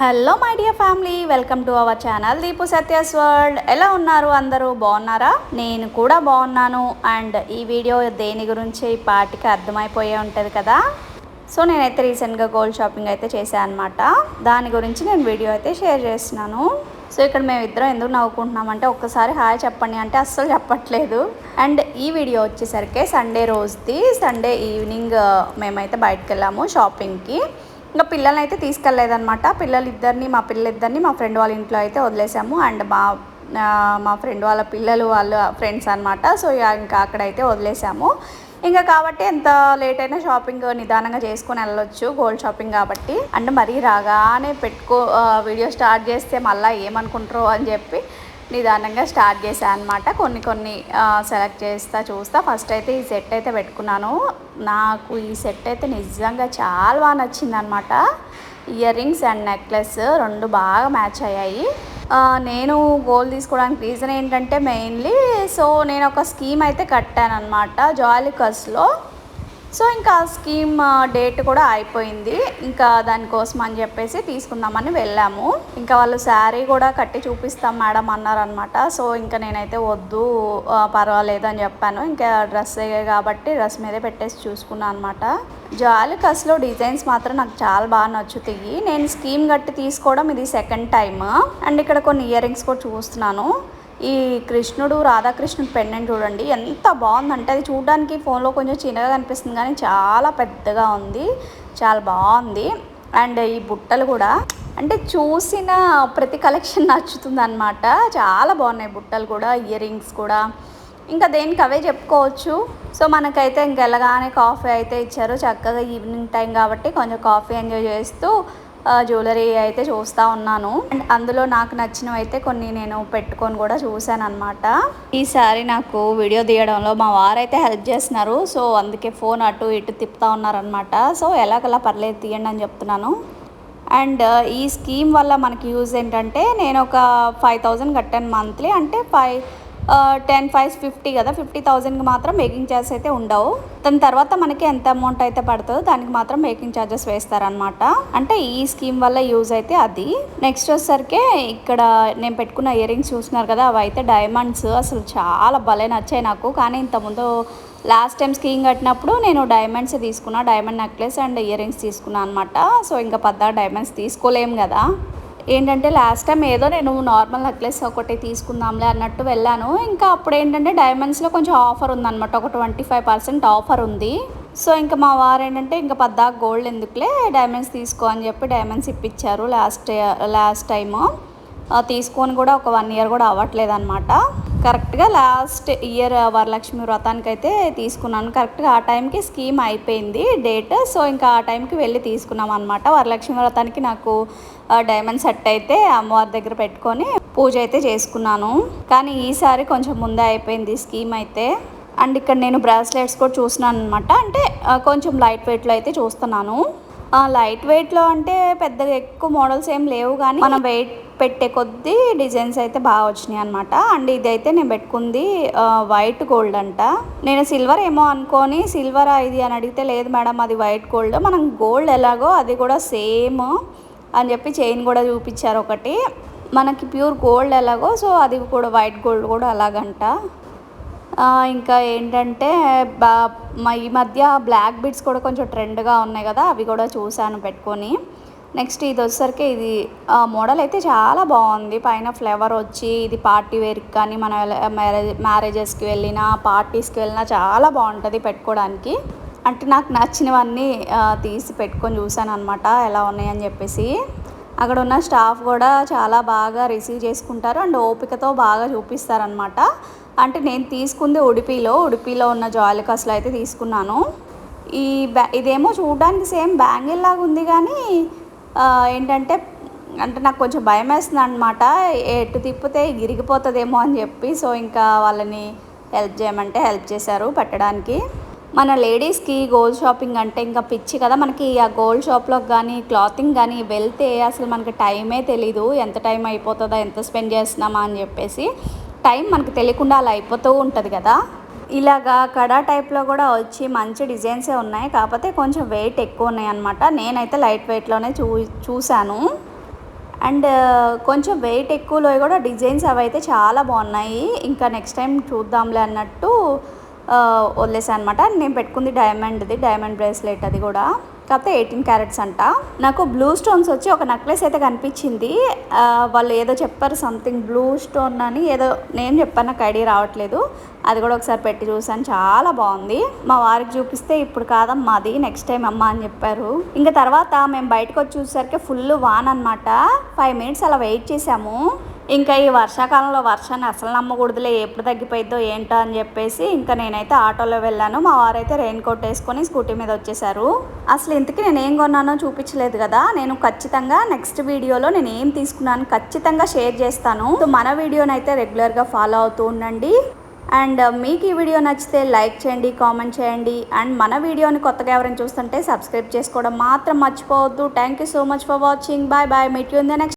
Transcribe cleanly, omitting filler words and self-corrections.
Hello my dear family, welcome to our channel Deepu Satya's world. ఎలా ఉన్నారు అందరూ? బాగున్నారా? నేను కూడా బాగున్నాను. అండ్ ఈ వీడియో దేని గురించి ఈ పార్టీకి అర్థమైపోయే ఉంటుంది కదా. సో నేనైతే రీసెంట్గా గోల్డ్ షాపింగ్ అయితే చేశాను అనమాట. దాని గురించి నేను వీడియో అయితే షేర్ చేస్తున్నాను. సో ఇక్కడ మేమిద్దరం ఎందుకు నవ్వుకుంటున్నామంటే, ఒక్కసారి హాయ్ చెప్పండి అంటే అస్సలు చెప్పట్లేదు. అండ్ ఈ వీడియో వచ్చేసరికి సండే రోజుది. సండే ఈవినింగ్ మేమైతే బయటకు వెళ్ళాము షాపింగ్కి. ఇంకా పిల్లల్ని అయితే తీసుకెళ్ళలేదనమాట. మా పిల్లలిద్దరిని మా ఫ్రెండ్ వాళ్ళ ఇంట్లో అయితే వదిలేసాము. అండ్ మా ఫ్రెండ్ వాళ్ళ పిల్లలు వాళ్ళ ఫ్రెండ్స్ అనమాట. సో ఇంకా అక్కడైతే వదిలేసాము. ఇంకా కాబట్టి ఎంత లేట్ అయినా షాపింగ్ నిదానంగా చేసుకొని వెళ్ళొచ్చు, గోల్డ్ షాపింగ్ కాబట్టి. అండ్ మరీ రాగానే వీడియో స్టార్ట్ చేస్తే మళ్ళీ ఏమనుకుంటారో అని చెప్పి నిదానంగా స్టార్ట్ చేశాను అనమాట. కొన్ని సెలెక్ట్ చూస్తా. ఫస్ట్ అయితే ఈ సెట్ అయితే పెట్టుకున్నాను. నాకు ఈ సెట్ అయితే నిజంగా చాలా బాగా నచ్చింది అనమాట. ఇయర్ రింగ్స్ అండ్ నెక్లెస్ రెండు బాగా మ్యాచ్ అయ్యాయి. నేను గోల్డ్ తీసుకోవడానికి రీజన్ ఏంటంటే మెయిన్లీ నేను ఒక స్కీమ్ అయితే కట్టాను అనమాట జాలికస్లో. సో ఇంకా స్కీమ్ డేట్ కూడా అయిపోయింది. ఇంకా దానికోసం అని చెప్పేసి తీసుకుందామని వెళ్ళాము. ఇంకా వాళ్ళు శారీ కూడా కట్టి చూపిస్తాం మేడం అన్నారనమాట. సో ఇంకా నేనైతే వద్దు, పర్వాలేదు అని చెప్పాను. ఇంకా డ్రెస్ కాబట్టి డ్రెస్ మీదే పెట్టేసి చూసుకున్నాను అనమాట. జాలికస్లో డిజైన్స్ మాత్రం నాకు చాలా బాగా నచ్చుతాయి. నేను స్కీమ్ కట్టి తీసుకోవడం ఇది సెకండ్ టైమ్. అండ్ ఇక్కడ కొన్ని ఇయర్ రింగ్స్ కూడా చూస్తున్నాను. ఈ రాధాకృష్ణుడు పెండెంట్ చూడండి ఎంత బాగుందంటే, అది చూడడానికి ఫోన్లో కొంచెం చిన్నగా కనిపిస్తుంది కానీ చాలా పెద్దగా ఉంది, చాలా బాగుంది. అండ్ ఈ బుట్టలు కూడా అంటే చూసిన ప్రతి కలెక్షన్ నచ్చుతుంది అనమాట. చాలా బాగున్నాయి బుట్టలు కూడా, ఇయర్ రింగ్స్ కూడా. ఇంకా దేనికి అవే చెప్పుకోవచ్చు. సో మనకైతే ఇంకెళ్ళగానే కాఫీ అయితే ఇచ్చారు. చక్కగా ఈవినింగ్ టైం కాబట్టి కొంచెం కాఫీ ఎంజాయ్ చేస్తూ జ్యువెలరీ అయితే చూస్తూ ఉన్నాను. అండ్ అందులో నాకు నచ్చినవి అయితే కొన్ని నేను పెట్టుకొని కూడా చూశాను అనమాట. ఈసారి నాకు వీడియో తీయడంలో మా వారైతే హెల్ప్ చేస్తున్నారు. సో అందుకే ఫోన్ అటు ఇటు తిప్పుతూ ఉన్నారనమాట. సో ఎలాగలా పర్లేదు తీయండి అని చెప్తున్నాను. అండ్ ఈ స్కీమ్ వల్ల మనకి యూజ్ ఏంటంటే, నేను ఒక 5,000 కట్టాను మంత్లీ. అంటే 10 5 50 కదా, 50,000కి మాత్రం మేకింగ్ ఛార్జెస్ అయితే ఉండవు. దాని తర్వాత మనకి ఎంత అమౌంట్ అయితే పడుతుందో దానికి మాత్రం మేకింగ్ ఛార్జెస్ వేస్తారనమాట. అంటే ఈ స్కీమ్ వల్ల యూజ్ అయితే అది. నెక్స్ట్ వచ్చేసరికి ఇక్కడ నేను పెట్టుకున్న ఇయర్ రింగ్స్ చూస్తున్నారు కదా, అవి అయితే డైమండ్స్. అసలు చాలా భలే నచ్చాయి నాకు. కానీ ఇంతకుముందు లాస్ట్ టైం స్కీమ్ కట్టినప్పుడు నేను డైమండ్స్ తీసుకున్నా, diamond necklace and ear rings తీసుకున్నాను అనమాట. సో ఇంకా డైమండ్స్ తీసుకోలేము కదా. ఏంటంటే లాస్ట్ టైం ఏదో నేను నార్మల్ నెక్లెస్ ఒకటి తీసుకుందాంలే అన్నట్టు వెళ్ళాను. ఇంకా అప్పుడు ఏంటంటే డైమండ్స్లో కొంచెం ఆఫర్ ఉందన్నమాట, ఒక 25% ఆఫర్ ఉంది. సో ఇంకా మా వారు ఏంటంటే ఇంకా గోల్డ్ ఎందుకులే, డైమండ్స్ తీసుకో అని చెప్పి డైమండ్స్ ఇప్పించారు లాస్ట్ టైము. తీసుకొని కూడా ఒక 1 year కూడా అవ్వట్లేదు అనమాట. కరెక్ట్గా లాస్ట్ ఇయర్ వరలక్ష్మి వ్రతానికి అయితే తీసుకున్నాను. కరెక్ట్గా ఆ టైంకి స్కీమ్ అయిపోయింది డేట్. సో ఇంకా ఆ టైంకి వెళ్ళి తీసుకున్నాం అనమాట. వరలక్ష్మి వ్రతానికి నాకు డైమండ్ సెట్ అయితే అమ్మవారి దగ్గర పెట్టుకొని పూజ అయితే చేసుకున్నాను. కానీ ఈసారి కొంచెం ముందే అయిపోయింది స్కీమ్ అయితే. అండ్ ఇక్కడ నేను బ్రాస్లెట్స్ కూడా చూస్తున్నాను అనమాట. అంటే కొంచెం లైట్ వెయిట్లో అయితే చూస్తున్నాను. లైట్ వెయిట్లో అంటే పెద్దగా ఎక్కువ మోడల్స్ ఏం లేవు, కానీ మనం వెయిట్ పెట్టే కొద్దీ డిజైన్స్ అయితే బాగా వచ్చినాయి అనమాట. అండ్ ఇదైతే నేను పెట్టుకుంది వైట్ గోల్డ్ అంట. నేను సిల్వర్ ఏమో అనుకొని సిల్వర్ ఇది అని అడిగితే, లేదు మేడం అది వైట్ గోల్డ్, మనం గోల్డ్ ఎలాగో అది కూడా సేమ్ అని చెప్పి చైన్ కూడా చూపించారు ఒకటి. మనకి ప్యూర్ గోల్డ్ ఎలాగో సో అది కూడా వైట్ గోల్డ్ కూడా అలాగంట. ఇంకా ఏంటంటే ఈ మధ్య బ్లాక్ బీడ్స్ కూడా కొంచెం ట్రెండ్గా ఉన్నాయి కదా, అవి కూడా చూశాను పెట్టుకొని. నెక్స్ట్ ఇది వచ్చేసరికి ఇది మోడల్ అయితే చాలా బాగుంది. పైన ఫ్లేవర్ వచ్చి ఇది పార్టీ వేర్కి కానీ మన మ్యారేజెస్కి వెళ్ళినా పార్టీస్కి వెళ్ళినా చాలా బాగుంటుంది పెట్టుకోవడానికి. అంటే నాకు నచ్చినవన్నీ తీసి పెట్టుకొని చూశాను అనమాట ఎలా ఉన్నాయని చెప్పేసి. అక్కడ ఉన్న స్టాఫ్ కూడా చాలా బాగా రిసీవ్ చేసుకుంటారు అండ్ ఓపికతో బాగా చూపిస్తారనమాట. అంటే నేను తీసుకుంది ఉడిపిలో ఉన్న జాలికస్లో అయితే తీసుకున్నాను. ఇదేమో చూడడానికి సేమ్ బ్యాంగిల్ లాగా ఉంది, కానీ ఏంటంటే నాకు కొంచెం భయం వేస్తుంది అనమాట, ఎటు తిప్పితే ఇరిగిపోతుందేమో అని చెప్పి. సో ఇంకా వాళ్ళని హెల్ప్ చేయమంటే హెల్ప్ చేశారు పెట్టడానికి. మన లేడీస్కి గోల్డ్ షాపింగ్ అంటే ఇంకా పిచ్చి కదా. మనకి ఆ గోల్డ్ షాప్లోకి కానీ క్లాతింగ్ కానీ వెళ్తే అసలు మనకి టైమే తెలీదు, ఎంత టైం అయిపోతుందో, ఎంత స్పెండ్ చేస్తున్నామా అని చెప్పేసి. టైం మనకు తెలియకుండా అలా అయిపోతూ ఉంటుంది కదా. ఇలాగా కడా టైప్లో కూడా వచ్చి మంచి డిజైన్సే ఉన్నాయి, కాకపోతే కొంచెం వెయిట్ ఎక్కువ ఉన్నాయి అన్నమాట. నేనైతే లైట్ వెయిట్లోనే చూశాను. అండ్ కొంచెం వెయిట్ ఎక్కువలో కూడా డిజైన్స్ అవి అయితే చాలా బాగున్నాయి. ఇంకా నెక్స్ట్ టైం చూద్దాంలే అన్నట్టు వదిలేసాను అనమాట. నేను పెట్టుకుంది డైమండ్ బ్రేస్లెట్, అది కూడా కాకపోతే 18 క్యారెట్స్ అంట. నాకు బ్లూ స్టోన్స్ వచ్చి ఒక నెక్లెస్ అయితే కనిపించింది. వాళ్ళు ఏదో చెప్పారు సంథింగ్ బ్లూ స్టోన్ అని, ఏదో నేను చెప్పాను, నాకు ఐడియా రావట్లేదు. అది కూడా ఒకసారి పెట్టి చూసాను, చాలా బాగుంది. మా వారికి చూపిస్తే ఇప్పుడు కాదమ్మా అది నెక్స్ట్ టైం అమ్మ అని చెప్పారు. ఇంకా తర్వాత మేము బయటకు వచ్చి చూసేసరికి ఫుల్ వాన్ అనమాట. 5 మినిట్స్ అలా వెయిట్ చేసాము. ఇంకా ఈ వర్షాకాలంలో వర్షాన్ని అసలు నమ్మకూడదులే, ఎప్పుడు తగ్గిపోయిద్దో ఏంటో అని చెప్పేసి ఇంకా నేనైతే ఆటోలో వెళ్ళాను. మా వారైతే రెయిన్ కోట్ వేసుకొని స్కూటీ మీద వచ్చేసారు. అసలు ఇంతకీ నేను ఏం కొన్నానో చూపించలేదు కదా. నేను ఖచ్చితంగా నెక్స్ట్ వీడియోలో నేను ఏం తీసుకున్నాను ఖచ్చితంగా షేర్ చేస్తాను. సో మన వీడియోని అయితే రెగ్యులర్గా ఫాలో అవుతూ ఉండండి. అండ్ మీకు ఈ వీడియో నచ్చితే లైక్ చేయండి, కామెంట్ చేయండి. అండ్ మన వీడియోని కొత్తగా ఎవరైనా చూస్తుంటే సబ్స్క్రైబ్ చేసుకోవడం మాత్రం మర్చిపోవద్దు. Thank you so much for watching. Bye bye. Meet you in the next